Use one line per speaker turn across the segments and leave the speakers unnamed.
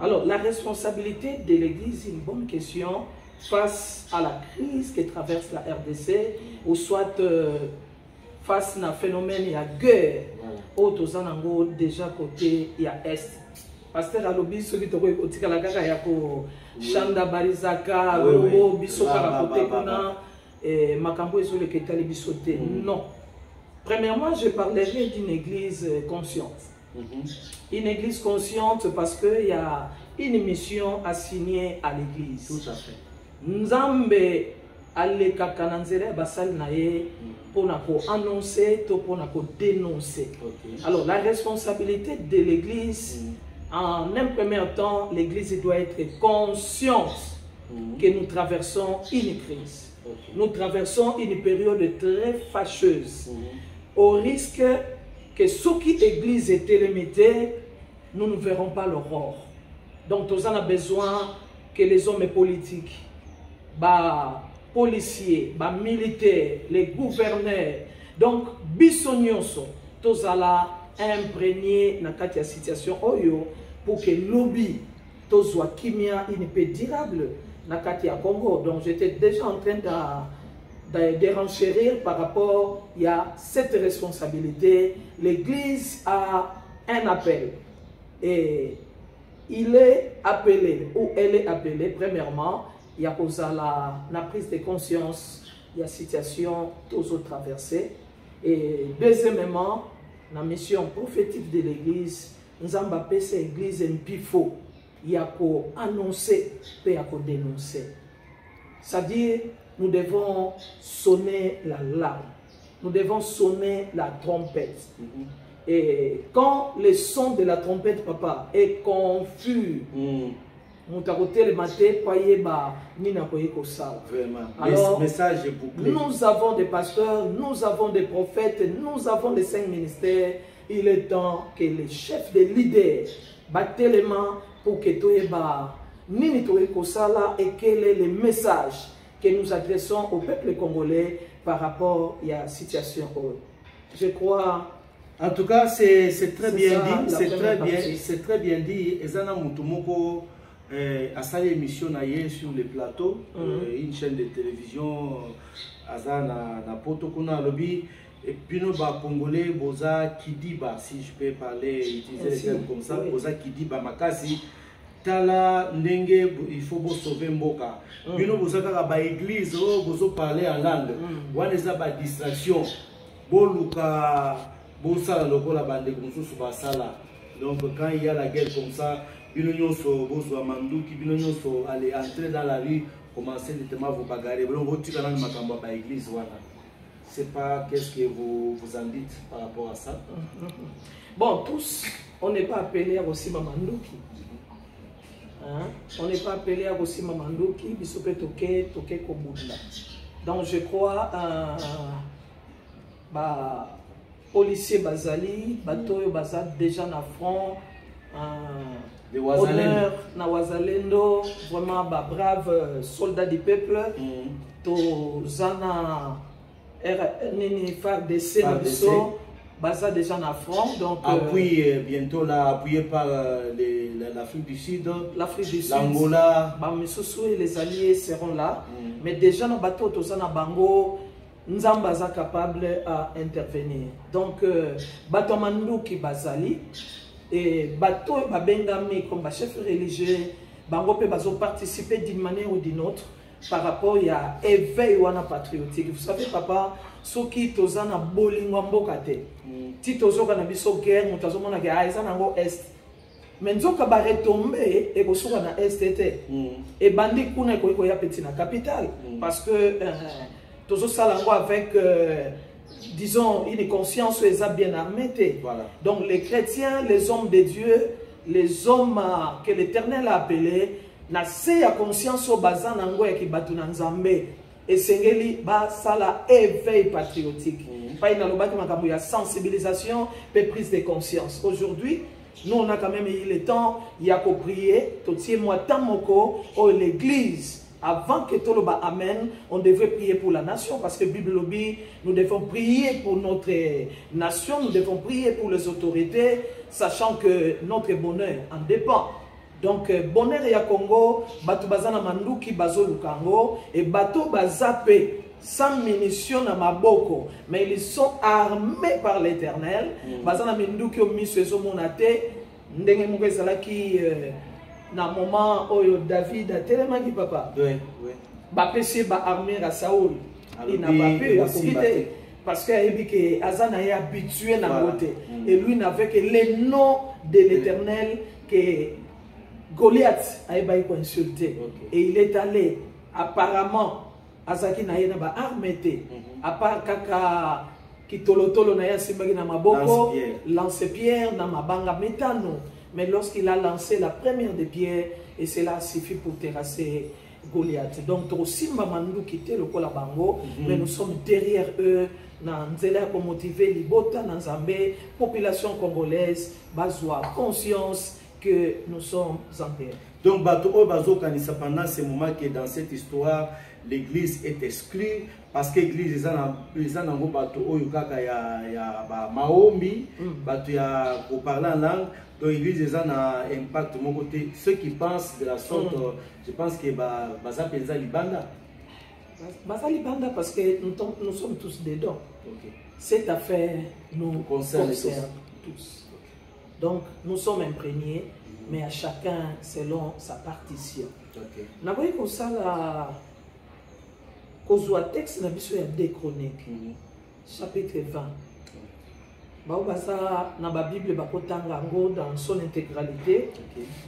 Alors, la responsabilité de l'Église, une bonne question, face à la crise que traverse la RDC, ou soit face à un phénomène, il y a guerre, ou déjà côté, il y a Est. Pasteur Alobi, celui qui est côté la gaga, il y a Chanda Barizaka, Robo, Bisoka, côté Kona, et Makambo et sur le Ketali Bisoté. Non. Premièrement, je parlerai d'une église consciente. Une église consciente parce qu'il y a une mission assignée à l'église.
Tout à fait.
Nzambe aleka kananzere basal nae pour annoncer, pour dénoncer. Alors la responsabilité de l'église, en un premier temps, l'église doit être consciente que nous traversons une crise. Nous traversons une période très fâcheuse. Au risque que ce qui l'église est limitée, nous ne verrons pas l'aurore. Donc nous avons besoin que les hommes politiques, policiers, militaires, les gouverneurs, donc bisonyonso, tous allons imprégner dans la situation pour que lobby, tous soit kimia, une paix durable dans le Congo. Donc j'étais déjà en train de renchérir par rapport à cette responsabilité. L'Église a un appel et il est appelé, ou elle est appelée, premièrement, il y a la prise de conscience, il y a la situation tous traversée. Et deuxièmement, la mission prophétique de l'Église, nous avons appelé cette Église un pifo. Il y a pour annoncer, et pour dénoncer. C'est-à-dire, nous devons sonner l'alarme, nous devons sonner la trompette. Et quand le son de la trompette, papa, est confus, alors,
message est bouclé.
Nous avons des pasteurs, nous avons des prophètes, nous avons des 5 ministères. Il est temps que les chefs des leaders battent les mains pour que tout et quel est le message que nous adressons au peuple congolais par rapport à la situation. Je crois.
En tout cas, c'est très bien dit. C'est très bien dit. Ezana Mutumoko a sa émission sur le plateau, une chaîne de télévision, Azana na Potokuna Lobby. Et puis nous, Congolais, Boza Kidiba, si je peux parler, utiliser les termes comme ça, Boza Kidiba Makasi. Tala ndenge il faut sauver mboka. Bino bozaka ba église bozo parler en langue. Wana eza ba distraction. Boluka bosala lokola bande mususu basala. Donc quand il y a la guerre comme ça, bino nyonso bozwa manduki, bino nyonso aller entrer dans la rue, commencer directement vous bagarrer. Bino botika na makambo ba église wana. C'est pas qu'est-ce que vous en dites par rapport à ça?
Bon, tous on n'est pas appelé à aussi manduki. On n'est pas appelé à aussi Mamandoki, Bisope Toke, Toke Kobunda. Donc je crois policier Bazali, Batoyo Bazal déjà na front, honneur na Wazalendo, vraiment brave soldat du peuple, to Zana Nini FARDC Baza déjà en front, donc
bientôt là, appuyé par l'Afrique du Sud,
l'Angola, et les alliés seront là. Mais déjà dans le bateau, tout ça dans Bango, nous sommes capables à intervenir. Donc, bateau Mandou qui Bazali et bateau Babengami comme chef religieux, Bango peut participer d'une manière ou d'une autre par rapport à l'éveil patriotique. Vous savez, papa, ceux qui sont en Bolingwambokate, si tu as une guerre, tu as une guerre est. Mais nous avons retombé et nous avons est. Et bandi kuna ko ya petit na capitale parce que tous salango avec disons une conscience bien armée.
Voilà.
Donc les chrétiens, les hommes de Dieu, les hommes que l'Éternel a appelés, na se ya conscience au bazan nango ya kibatu na nzambe et sengeli ba sala éveil patriotique. Pas une lobaki makambo ya sensibilisation et prise de conscience. Aujourd'hui, nous on a quand même eu le temps il y a qu'au prier tout moi tamoko au l'église avant que tout le bas amen, on devrait prier pour la nation parce que Bible lobby, nous devons prier pour notre nation, nous devons prier pour les autorités, sachant que notre bonheur en dépend. Donc bonheur ya Congo, bato bazana manduki bazo lukango et bato bazape sans munitions na maboko, mais ils sont armés par l'Éternel. Bazana manduki o misezo monate ndenge moko ezalaki na moment oyo David a tellement dit papa.
Oui, oui.
Ba pesi ba armée à Saoul. Il n'a pas pu profiter parce que Azana est habitué à côté et lui n'avait que le nom de l'Éternel que Goliath a été insulté. Et il est allé apparemment Azaki na yena ba armete à part kaka kitolotolo na ya simbaki na maboko lance-pierre na mabanga metano. Mais lorsqu'il a lancé la première des pierres, et cela suffit pour terrasser Goliath. Donc, Simba Mandou quitté le Kolabango, mais nous sommes derrière eux, dans Nzela pour motiver Libota, dans Zambé, population congolaise, bazwa conscience que nous sommes en guerre.
Donc, Bato Bazo Kanisa, pendant ce moment que dans cette histoire, l'église est exclue parce que l'église est en bateau oyukaka ya maombi bato ya pour parler en langue. Donc l'église est un impact de mon côté. Ceux qui pensent de la sorte, je pense que baza penza libanda.
Baza libanda parce que nous sommes tous dedans. Cette affaire nous concerne tous. Donc nous sommes imprégnés, mais à chacun selon sa partition. Nous voyons comme ça la Kozwa texte na biso ya 2 Chroniques, chapitre 20. Baobasa na ba Bible bakotanga ngo dans son intégralité.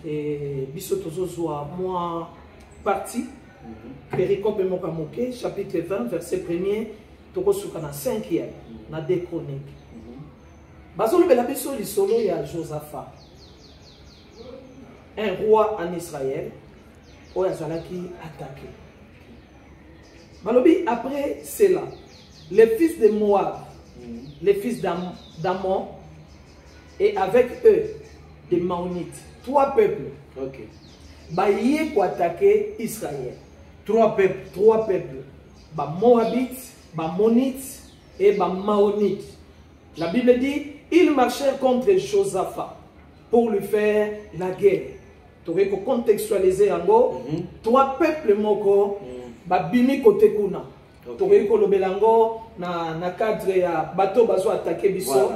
Et biso tozozwa moi partie péricope mokamoke chapitre 20 verset 1er tokosuka na 5e na 2 Chroniques. Bazolobela biso lisolo ya Josaphat, un roi en Israël oyo azalaki attaqué. Malobi, après cela, les fils de Moab, les fils d'Ammon, et avec eux, des Maonites, 3 peuples, baillés pour attaquer Israël. 3 peuples. 3 peuples. Moabites, Monites et Maonites. La Bible dit, ils marchèrent contre Josaphat pour lui faire la guerre. Tu veux contextualiser en gros, 3 peuples moko. Babimi kote kuna tokoki kolobela ngo na cadre ya bato bazo attaquer biso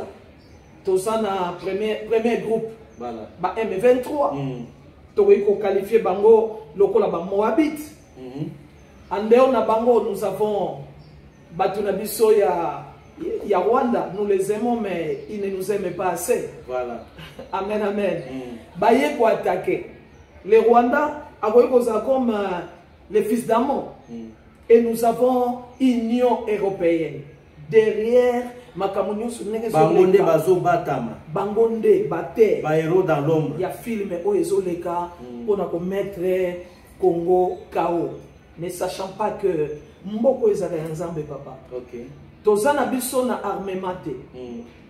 toza na premier groupe ba M23 tokoki ko qualifier bango lokola ba Moabite andeo na bango nous avons bato na biso ya Rwanda, nous les aimons mais ils ne nous aiment pas assez. Amen amen. Baye ko attaquer les Rwandais akoki koza comme les fils d'Ammon. Et nous avons Union européenne. Derrière, Makamunyo Suneke
Bangonde Bazo Batama.
Bangonde Bate.
Baero dans l'ombre.
Il y a film Oezoleka pour mettre Congo KO. Ne sachant pas que Mboko Ezara Nzambe papa. Tozana biso na armemate.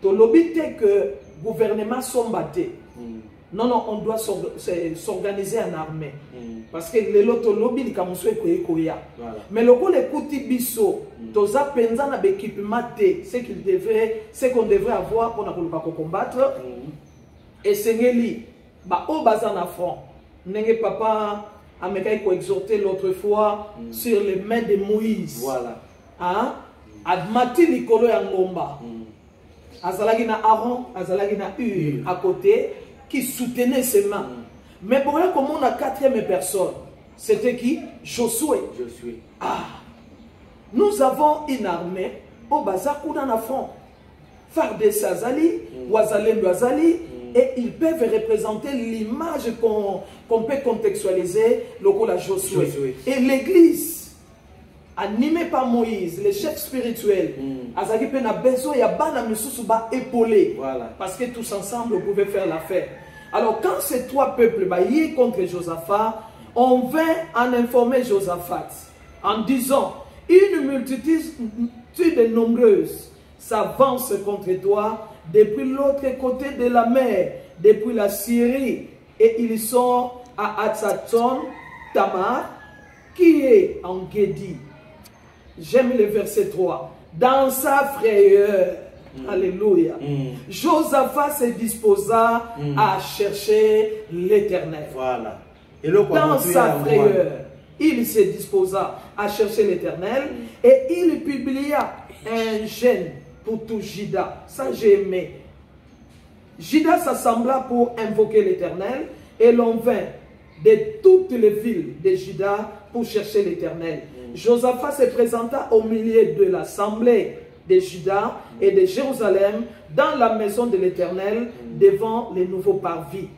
Tolobite que gouvernement sombate. Non, non, on doit s'organiser en armée. Parce que les loto lobby li kamuswe koya. Mais le coup les kuti biso, toza penza na équipement T, ce qu'on devrait avoir pour na combattre. Et sengeli ba o bazana front. Nenge papa amekai ko exhorter l'autre fois sur les mains de Moïse. Voilà. Hein? Admati likolo ya ngomba. Azalaki na Aaron, azalaki na Hur à côté qui soutenait ses mains. Mais pour là, comme on a 4e personne, c'était qui? Josué. Ah, nous avons une armée au Bazakou dans la front. Farde Sazali, Ouazalem Ouazali, et ils peuvent représenter l'image qu'on peut contextualiser, le rôle à Josué. Et l'église, animée par Moïse, les chefs spirituels, Azaki Pena Bezo et Abana Mesusuba épaulé. Parce que tous ensemble, on pouvait faire l'affaire. Alors, quand ces 3 peuples baillés contre Josaphat, on vint en informer Josaphat en disant: une multitude nombreuse s'avance contre toi depuis l'autre côté de la mer, depuis la Syrie, et ils sont à Hatzaton Tamar, qui est en Guédi. J'aime le verset 3. Dans sa frayeur, Alléluia. Josaphat se disposa à chercher l'Éternel.
Voilà. Et
dans sa frayeur, il se disposa à chercher l'Éternel et il publia un jeûne pour tout Juda. Ça, j'ai aimé. Juda s'assembla pour invoquer l'Éternel et l'on vint de toutes les villes de Juda pour chercher l'Éternel. Josaphat se présenta au milieu de l'assemblée de Juda et de Jérusalem dans la maison de l'Éternel devant les nouveaux parvis.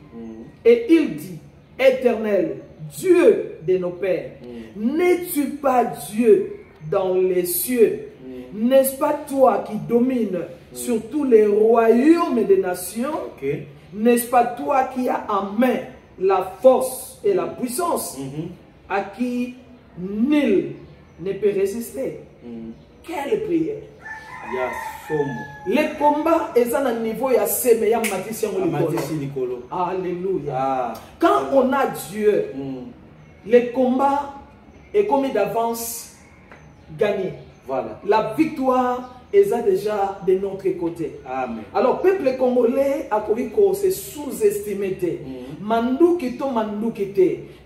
Et il dit: Éternel, Dieu de nos pères, n'es-tu pas Dieu dans les cieux? N'est-ce pas toi qui domines sur tous les royaumes des nations? N'est-ce pas toi qui as en main la force et la puissance, à qui nul ne peut résister? Quelle prière! Les combats sont à un niveau ya seme ya matisi likolo. Alléluia. Quand on a Dieu, les combats est comme d'avance gagné. Voilà. La victoire est déjà de notre côté. Amen. Alors, peuple congolais a se sous-estimé.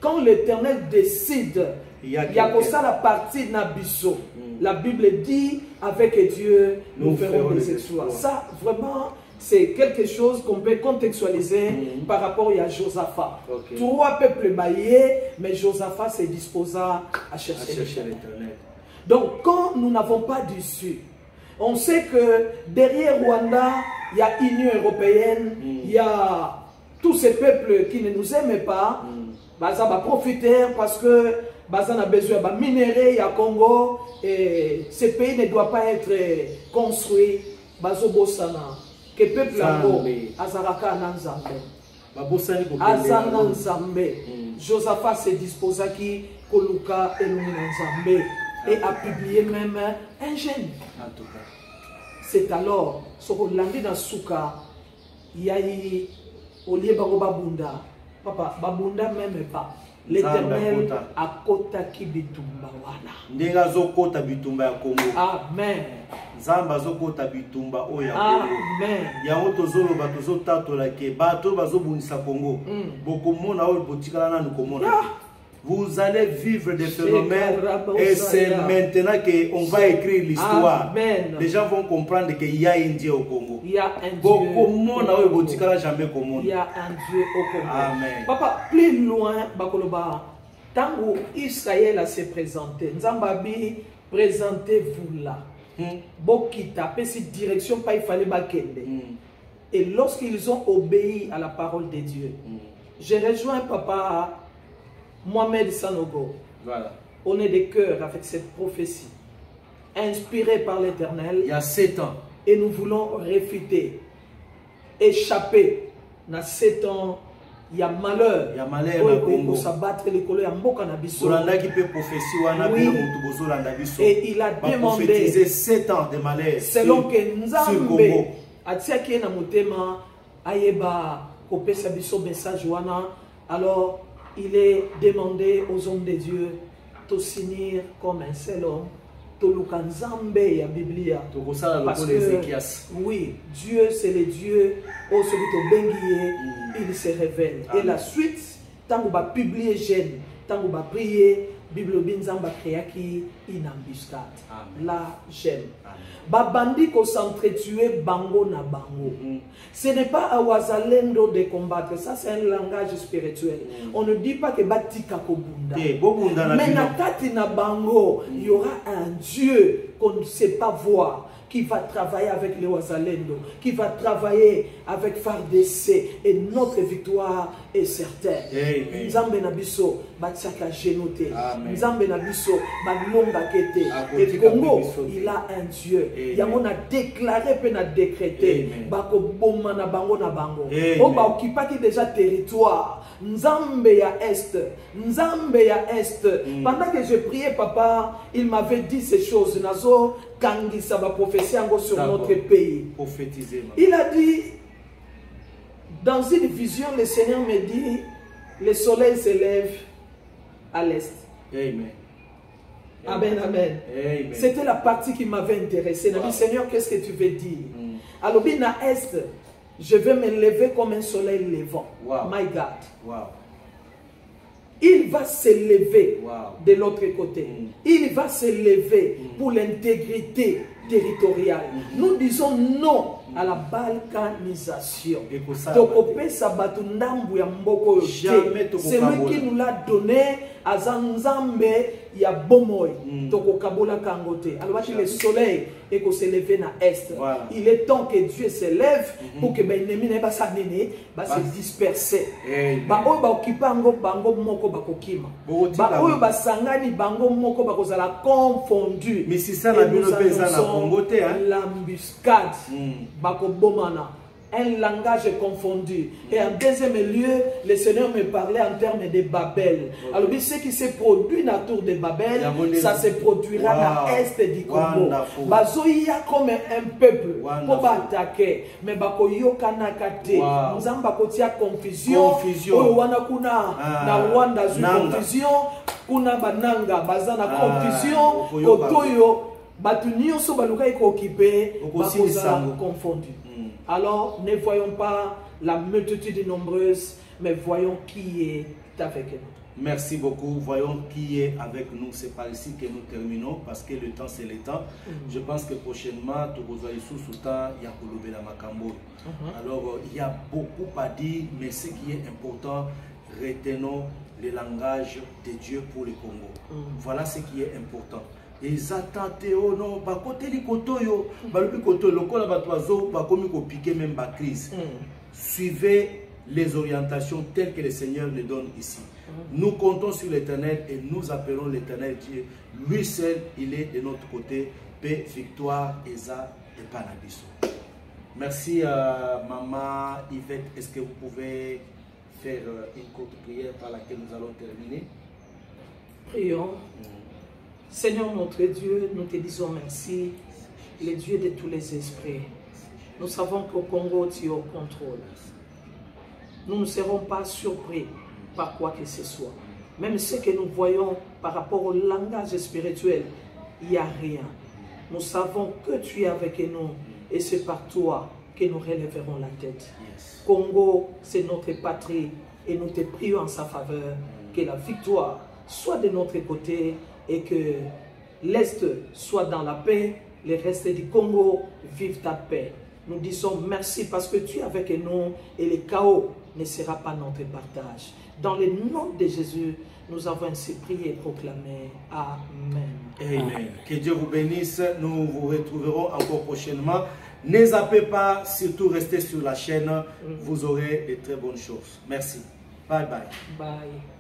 Quand l'Éternel décide, il y a comme ça la partie Nabiso. La Bible dit, avec Dieu, nous ferons des exploits. Ça, vraiment, c'est quelque chose qu'on peut contextualiser par rapport à Josaphat. Trois peuples baillés, mais Josaphat se disposa à chercher l'Éternel. Donc, quand nous n'avons pas d'issue, on sait que derrière Rwanda, il y a l'Union européenne, il y a tous ces peuples qui ne nous aiment pas. Ça va profiter parce que on a besoin de minerais à Congo et ce pays ne doit pas être construit. Que peuple azaraka na Nzambe. Josaphat se disposa qui koluka Nzambe et a publié même un jeûne. C'est alors ce qu'on l'a dit dans Souka, il y a eu au lieu babunda, papa babunda même pas. L'Éternel a kota ki bitumba wana.
Ndenga zo kota bitumba ya Congo.
Amen.
Zamba zo kota bitumba oya Congo. Amen. Yango tozolo bato zo tatola ke bato bazo bunisa Congo. Bokomona o botikala na nukomona. Vous allez vivre des phénomènes et c'est maintenant qu'on va écrire l'histoire. Les gens vont comprendre qu'il y a un Dieu au Congo.
Il y a un Dieu
au Congo. Il
y a un Dieu au Congo. Amen. Papa, plus loin, Bakoloba, tant que Israël s'est présenté, Nzambabi, présentez-vous là. Bokita, petite direction, pas il fallait bakende. Et lorsqu'ils ont obéi à la parole de Dieu, j'ai rejoint Papa Mohamed Sanogo. Voilà. On est de cœur avec cette prophétie, inspirée par l'Éternel.
Il y a 7 ans.
Et nous voulons réfuter, échapper. Dans 7 ans, il y a malheur.
Il y a malheur.
Pour s'abattre les colères en Boka Nabiso. Et il a demandé
7 ans de malheur.
Selon que Nzambe atiaki na motema ayeba kopesa biso message wana, alors il est demandé aux hommes de Dieu de s'unir comme un seul homme. Ya Biblia. Parce que, oui, Dieu c'est le Dieu, oh celui qui bengié, il se révèle. Amen. Et la suite, tant qu'on va publier jeune, tant qu'on va prier, Bible binzamba créaki une embuscade. Là, j'aime. Babandi ko s'entretuer bango na bango. Ce n'est pas à Wazalendo de combattre, ça c'est un langage spirituel. On ne dit pas que batika kobunda. Mais nakati na bango, il y aura un Dieu qu'on ne sait pas voir, qui va travailler avec les Wazalendo, qui va travailler avec FARDC, et notre victoire est certaine. Nzambe na biso batsaka genote. Nzambe na biso balonga kete. Et Congo, il a un Dieu. Yamona déclaré pe na décrété. Bako boma na bango na bango. On va occuper déjà territoire. Nzambe ya Est. Nzambe ya Est. Pendant que je priais, papa, il m'avait dit ces choses. Nazo kangi sa ba prophétie sur notre pays. Il a dit, dans une vision, le Seigneur me dit, le soleil se lève à l'est. Amen. Amen, amen. C'était la partie qui m'avait intéressé. Il a dit, Seigneur, qu'est-ce que tu veux dire? alobi na est, je vais me lever comme un soleil levant.
Wow.
My God.
Wow.
Il va se lever
Wow.
de l'autre côté. Il va se lever pour l'intégrité territoriale. Nous disons non à la balkanisation. Celui qui nous l'a donné à Zanzambe, il y a Bomoy. Alors, le soleil est qu'on se lever dans l'Est. Il est temps que Dieu se lève pour que les ennemis ne se disperser. Bango confondu.
Mais si ça la
l'embuscade, un langage confondu. Et en deuxième lieu, le Seigneur me parlait en termes de Babel. Alors, ce qui se produit dans la tour de Babel, ça se produira dans l'Est du Congo. Il y a comme un peuple pour attaquer. Mais il y a confusion. Confusion. Kuna bananga bazana confusion kotoyo batu nyonso baluka ikokipe bakozala confondu. Alors ne voyons pas la multitude nombreuse, mais voyons qui est avec nous.
Merci beaucoup. Voyons qui est avec nous. C'est par ici que nous terminons parce que le temps c'est le temps. Je pense que prochainement tu vas sous temps il y a Kolobela Makambo. Alors il y a beaucoup à dire, mais ce qui est important, retenons le langage de Dieu pour le Congo. Voilà ce qui est important. Et attendent oh non, bah côté les kotoyo, bah le koto le kola batoizo, bah comme il piquer même ba crise. Suivez les orientations telles que le Seigneur les donne ici. Nous comptons sur l'Éternel et nous appelons l'Éternel Dieu. Lui seul, il est de notre côté. Paix, victoire, Eza et Panabiso. Merci Maman Yvette. Est-ce que vous pouvez faire une courte prière par laquelle nous allons terminer?
Prions. Seigneur notre Dieu, nous te disons merci, le Dieu de tous les esprits. Nous savons qu'au Congo, tu es au contrôle. Nous ne serons pas surpris par quoi que ce soit. Même ce que nous voyons par rapport au langage spirituel, il n'y a rien. Nous savons que tu es avec nous et c'est par toi que nous relèverons la tête. Congo, c'est notre patrie et nous te prions en sa faveur que la victoire soit de notre côté et que l'Est soit dans la paix, le reste du Congo vive ta paix. Nous disons merci parce que tu es avec nous et le chaos ne sera pas notre partage. Dans le nom de Jésus, nous avons ainsi prié et proclamé. Amen.
Amen. Que Dieu vous bénisse. Nous vous retrouverons encore prochainement. Ne zappez pas, surtout restez sur la chaîne. Vous aurez de très bonnes choses. Merci. Bye bye.
Bye.